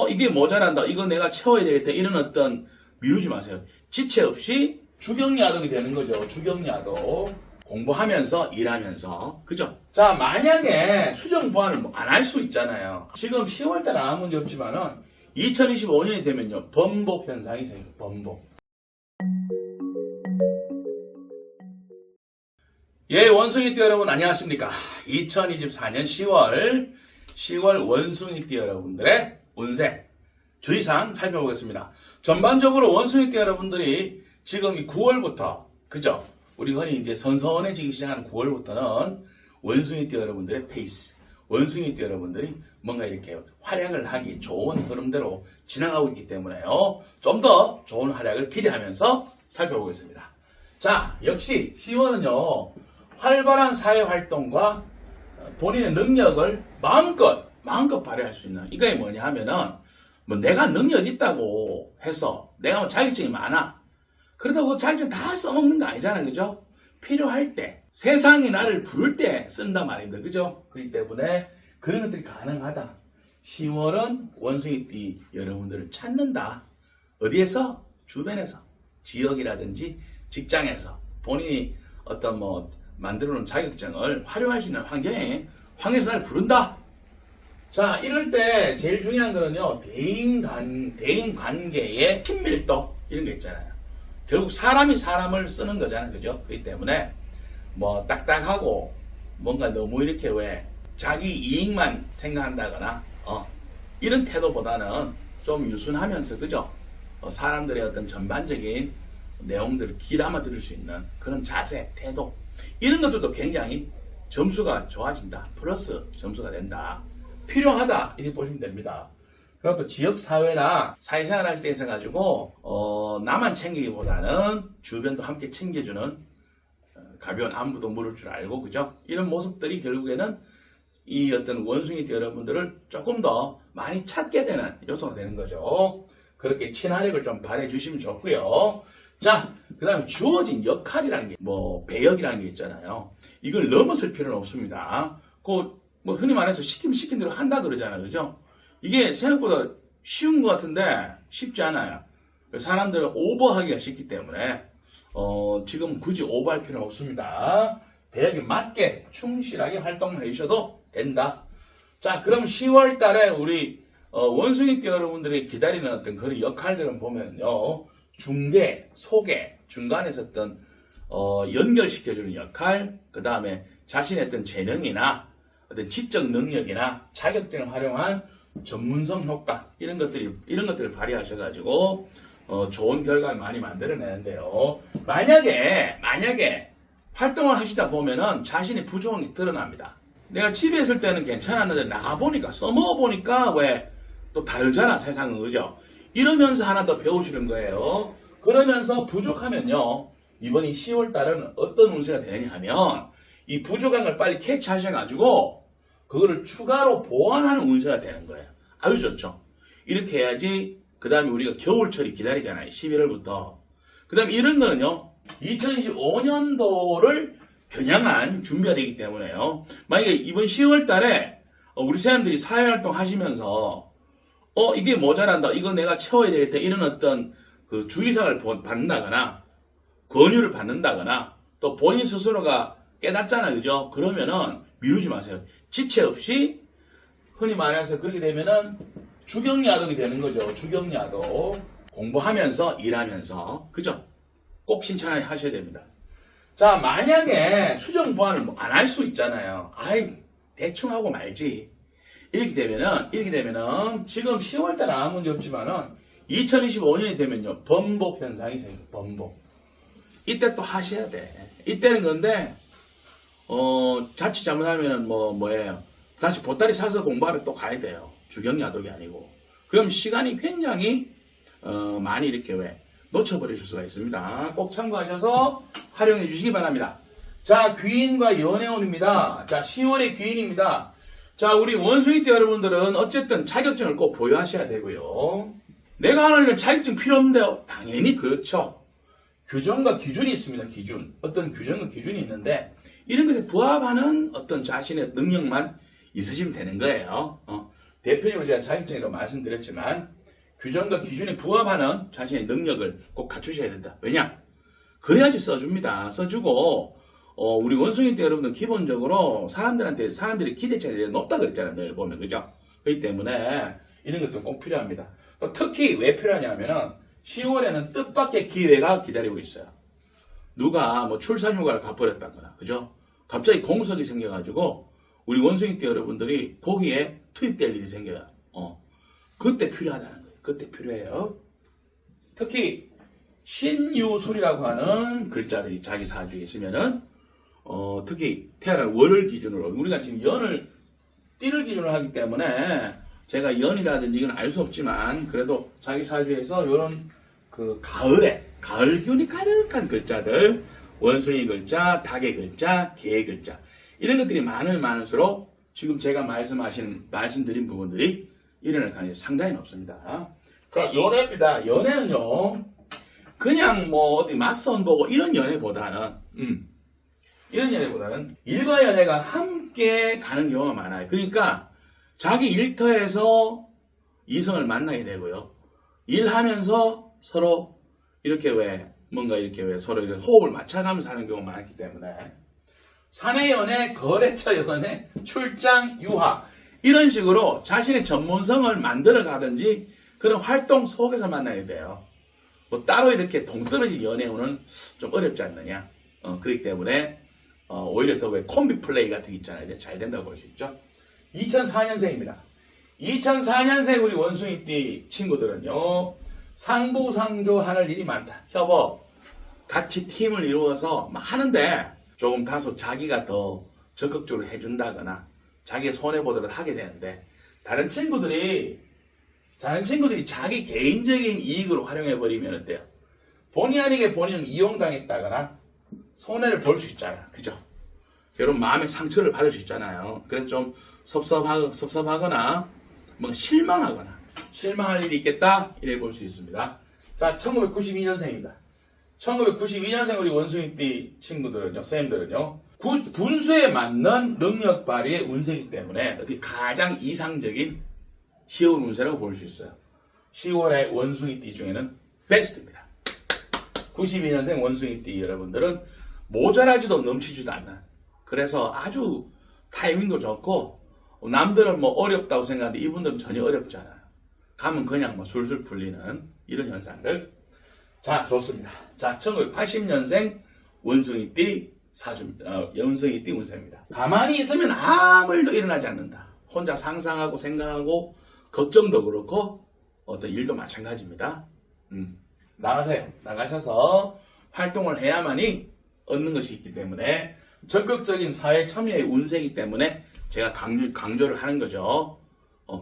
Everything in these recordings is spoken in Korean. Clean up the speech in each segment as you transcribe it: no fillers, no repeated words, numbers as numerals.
이게 모자란다. 이거 내가 채워야 되겠다. 이런 어떤 미루지 마세요. 지체 없이 주경야독이 되는 거죠. 주경야독. 공부하면서 일하면서. 그죠? 자, 만약에 수정 보완을 안 할 수 있잖아요. 지금 10월달 아무 문제 없지만은 2025년이 되면요. 번복 현상이 생겨요. 번복. 예, 원숭이띠 여러분 안녕하십니까? 2024년 10월 원숭이띠 여러분들의 운세 주의사항 살펴보겠습니다. 전반적으로 원숭이띠 여러분들이 지금 이 9월부터 그죠? 우리 흔히 이제 선선해지기 시작하는 9월부터는 원숭이띠 여러분들의 페이스, 원숭이띠 여러분들이 뭔가 이렇게 활약을 하기 좋은 흐름대로 지나가고 있기 때문에요. 좀 더 좋은 활약을 기대하면서 살펴보겠습니다. 자, 역시 10월은요. 활발한 사회활동과 본인의 능력을 마음껏 발휘할 수 있는. 이게 뭐냐 하면은, 내가 능력이 있다고 해서, 내가 뭐 자격증이 많아. 그렇다고 자격증 다 써먹는 거 아니잖아요. 그죠? 필요할 때, 세상이 나를 부를 때 쓴단 말입니다. 그죠? 그렇기 때문에 그런 것들이 가능하다. 10월은 원숭이띠 여러분들을 찾는다. 어디에서? 주변에서. 지역이라든지 직장에서. 본인이 어떤 만들어 놓은 자격증을 활용할 수 있는 환경에 황해서 날 부른다. 자, 이럴 때 제일 중요한 거는요, 대인 관계의 친밀도, 이런 게 있잖아요. 결국 사람이 사람을 쓰는 거잖아요. 그죠? 그렇기 때문에, 딱딱하고, 뭔가 너무 이렇게 자기 이익만 생각한다거나, 이런 태도보다는 좀 유순하면서, 그죠? 사람들의 어떤 전반적인 내용들을 귀담아 들을 수 있는 그런 자세, 태도, 이런 것들도 굉장히 점수가 좋아진다. 플러스 점수가 된다. 필요하다. 이렇게 보시면 됩니다. 그리고 또 지역사회나 사회생활 할 때 있어가지고, 나만 챙기기보다는 주변도 함께 챙겨주는 가벼운 안부도 물을 줄 알고, 그죠? 이런 모습들이 결국에는 이 어떤 원숭이띠 여러분들을 조금 더 많이 찾게 되는 요소가 되는 거죠. 그렇게 친화력을 좀 발휘해 주시면 좋고요. 자, 그 다음에 주어진 역할이라는 게, 배역이라는 게 있잖아요. 이걸 넘어설 필요는 없습니다. 흔히 말해서 시킨 대로 한다 그러잖아요. 그죠? 이게 생각보다 쉬운 것 같은데 쉽지 않아요. 사람들은 오버하기가 쉽기 때문에, 지금 굳이 오버할 필요는 없습니다. 배역에 맞게 충실하게 활동해 주셔도 된다. 자, 그럼 10월 달에 우리, 원숭이띠 여러분들이 기다리는 어떤 그런 역할들은 보면요. 중개, 소개, 중간에서 어떤 연결시켜주는 역할, 그 다음에 자신의 어떤 재능이나 어떤 지적 능력이나 자격증을 활용한 전문성 효과 이런 것들을 발휘하셔가지고 좋은 결과를 많이 만들어내는데요. 만약에 활동을 하시다 보면은 자신의 부족한 게 드러납니다. 내가 집에 있을 때는 괜찮았는데 나가보니까 써먹어보니까 또 다르잖아 세상은. 그죠? 이러면서 하나 더 배우시는 거예요. 그러면서 부족하면요. 이번 10월 달은 어떤 운세가 되느냐 하면 이 부족한 걸 빨리 캐치하셔가지고 그거를 추가로 보완하는 운세가 되는 거예요. 아주 좋죠. 이렇게 해야지 그 다음에 우리가 겨울철이 기다리잖아요. 11월부터. 그 다음에 이런 거는요. 2025년도를 겨냥한 준비가 되기 때문에요. 만약에 이번 10월 달에 우리 사람들이 사회활동 하시면서 이게 모자란다. 이거 내가 채워야 되겠다. 이런 어떤 그 주의사항을 받는다거나, 권유를 받는다거나, 또 본인 스스로가 깨닫잖아요. 그죠? 그러면은 미루지 마세요. 지체 없이, 흔히 말해서 그렇게 되면은 주경야독이 되는 거죠. 주경야독. 공부하면서, 일하면서. 그죠? 꼭 신청하셔야 됩니다. 자, 만약에 수정 보완을 안 할 수 있잖아요. 대충 하고 말지. 이렇게 되면은 지금 10월달 아무 문제 없지만은 2025년이 되면요 번복 현상이 생겨요. 번복. 이때 또 하셔야 돼. 이때는 근데 자칫 잘못하면은 뭐예요? 다시 보따리 사서 공부하러 또 가야 돼요. 주경야독이 아니고. 그럼 시간이 굉장히 많이 이렇게 놓쳐버리실 수가 있습니다. 꼭 참고하셔서 활용해 주시기 바랍니다. 자, 귀인과 연애운입니다. 자, 10월의 귀인입니다. 자, 우리 원숭이띠 여러분들은 어쨌든 자격증을 꼭 보유하셔야 되고요. 내가 하는 일은 자격증 필요 없는데요. 당연히 그렇죠. 규정과 기준이 있습니다. 기준. 어떤 규정과 기준이 있는데 이런 것에 부합하는 어떤 자신의 능력만 있으시면 되는 거예요. 대표적으로 제가 자격증이라고 말씀드렸지만 규정과 기준에 부합하는 자신의 능력을 꼭 갖추셔야 된다. 왜냐? 그래야지 써줍니다. 써주고 우리 원숭이 때 여러분들 기본적으로 사람들이 기대치가 높다 그랬잖아요. 내일 보면 그죠? 그렇기 때문에 이런 것도 꼭 필요합니다. 특히 왜 필요하냐면은 10월에는 뜻밖의 기회가 기다리고 있어요. 누가 뭐 출산휴가를 가버렸다거나 그죠? 갑자기 공석이 생겨가지고 우리 원숭이 때 여러분들이 거기에 투입될 일이 생겨요. 그때 필요하다는 거예요. 그때 필요해요. 특히 신유술이라고 하는 글자들이 자기 사주에 있으면은 특히 태어난 월을 기준으로 우리가 지금 띠를 기준으로 하기 때문에 제가 연이라든지 이건 알 수 없지만 그래도 자기 사주에서 이런 그 가을 기운이 가득한 글자들 원숭이 글자, 닭의 글자, 개의 글자 이런 것들이 많을수록 지금 제가 말씀드린 부분들이 일어날 가능성이 상당히 높습니다. 자, 연애입니다. 연애는요 그냥 뭐 어디 맞선 보고 이런 연애보다는 일과 연애가 함께 가는 경우가 많아요. 그러니까 자기 일터에서 이성을 만나게 되고요. 일하면서 서로 이렇게 서로 이렇게 호흡을 맞춰가면서 하는 경우가 많기 때문에 사내 연애, 거래처 연애, 출장, 유학 이런 식으로 자신의 전문성을 만들어 가든지 그런 활동 속에서 만나게 돼요. 뭐 따로 이렇게 동떨어진 연애운은 좀 어렵지 않느냐. 그렇기 때문에 오히려 더 콤비 플레이 같은 게 있잖아요. 잘 된다고 볼 수 있죠. 2004년생입니다. 2004년생 우리 원숭이띠 친구들은요. 상부상조하는 일이 많다. 협업, 같이 팀을 이루어서 막 하는데 조금 다소 자기가 더 적극적으로 해준다거나 자기의 손해보도록 하게 되는데 다른 친구들이 자기 개인적인 이익으로 활용해버리면 어때요? 본의 아니게 본인은 이용당했다거나 손해를 볼 수 있잖아요. 그죠? 여러분 마음의 상처를 받을 수 있잖아요. 그래서 좀 섭섭하거나 뭔가 실망할 일이 있겠다 이래 볼 수 있습니다. 자, 1992년생입니다. 1992년생 우리 원숭이띠 친구들은요, 쌤들은요, 분수에 맞는 능력 발휘의 운세이기 때문에 어떻게 가장 이상적인 10월 운세라고 볼 수 있어요. 10월의 원숭이띠 중에는 베스트입니다. 92년생 원숭이띠 여러분들은 모자라지도 넘치지도 않는 그래서 아주 타이밍도 좋고 남들은 뭐 어렵다고 생각하는데 이분들은 전혀 어렵지 않아요. 가면 그냥 뭐 술술 풀리는 이런 현상들. 자, 좋습니다. 자, 1980년생 원숭이띠 원숭이띠 운세입니다. 가만히 있으면 아무 일도 일어나지 않는다. 혼자 상상하고 생각하고 걱정도 그렇고 어떤 일도 마찬가지입니다. 나가세요. 나가셔서 활동을 해야만이 얻는 것이 있기 때문에 적극적인 사회 참여의 운세이기 때문에 제가 강조를 하는 거죠.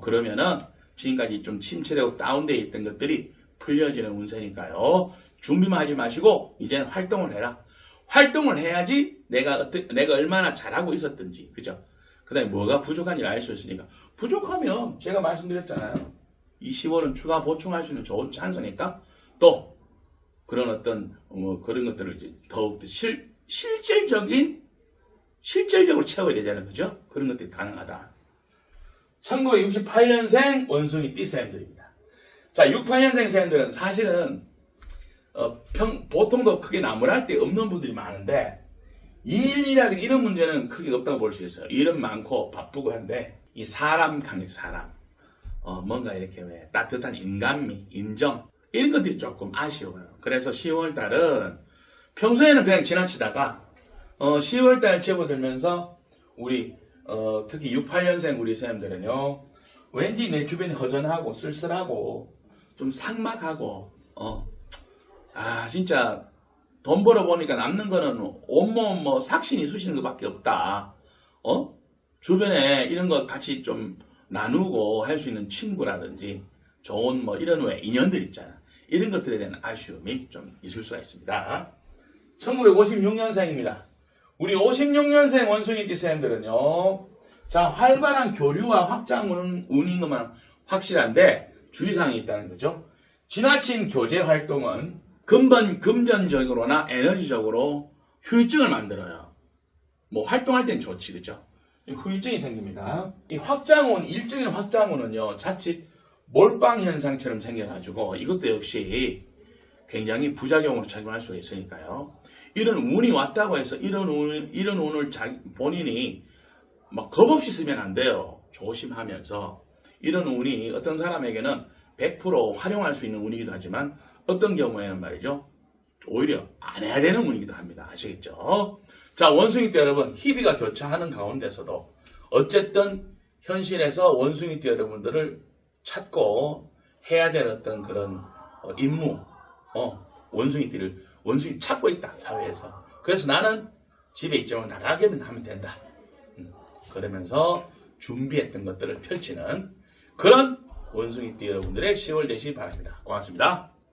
그러면은 지금까지 좀 침체되고 다운되어 있던 것들이 풀려지는 운세니까요. 준비만 하지 마시고 이제는 활동을 해라. 활동을 해야지 내가 얼마나 잘하고 있었든지, 그죠? 그 다음에 뭐가 부족한지 알 수 있으니까. 부족하면 제가 말씀드렸잖아요. 이 10월은 추가 보충할 수 있는 좋은 찬스니까 또 그런 어떤 그런 것들을 이제 더욱더 실질적으로 채워야 되잖아요. 그죠? 그런 것들이 가능하다. 1968년생 원숭이띠 쌤들입니다. 자, 68년생 쌤들은 사실은 보통도 크게 나무랄 데 없는 분들이 많은데 일이라든가 이런 문제는 크게 없다고 볼 수 있어요. 일은 많고 바쁘고 한데 이 사람 뭔가 이렇게 따뜻한 인간미, 인정 이런 것들이 조금 아쉬워요. 그래서 10월달은 평소에는 그냥 지나치다가 10월달 접어들면서 우리 특히 68년생 우리 선생님들은요 왠지 내 주변이 허전하고 쓸쓸하고 좀 삭막하고 진짜 돈 벌어보니까 남는 거는 온몸 뭐 삭신이 쑤시는 것밖에 없다. 주변에 이런 거 같이 좀 나누고 할 수 있는 친구라든지 좋은 뭐 이런 인연들 있잖아. 이런 것들에 대한 아쉬움이 좀 있을 수가 있습니다. 1956년생입니다. 우리 56년생 원숭이띠 쌤들은요. 자, 활발한 교류와 확장 운인 것만 확실한데 주의사항이 있다는 거죠. 지나친 교제 활동은 금전적으로나 에너지적으로 후유증을 만들어요. 뭐 활동할 땐 좋지, 그죠? 후유증이 생깁니다. 이 확장운, 일종의 확장운은요, 자칫 몰빵 현상처럼 생겨가지고 이것도 역시 굉장히 부작용으로 작용할 수가 있으니까요. 이런 운이 왔다고 해서 이런 운을 본인이 막 겁없이 쓰면 안 돼요. 조심하면서. 이런 운이 어떤 사람에게는 100% 활용할 수 있는 운이기도 하지만 어떤 경우에는 말이죠. 오히려 안 해야 되는 운이기도 합니다. 아시겠죠? 자, 원숭이띠 여러분, 희비가 교차하는 가운데서도 어쨌든 현실에서 원숭이띠 여러분들을 찾고 해야 될 어떤 그런 임무, 원숭이 찾고 있다, 사회에서. 그래서 나는 집에 있지만 나가게 하면 된다. 그러면서 준비했던 것들을 펼치는 그런 원숭이띠 여러분들의 10월 되시기 바랍니다. 고맙습니다.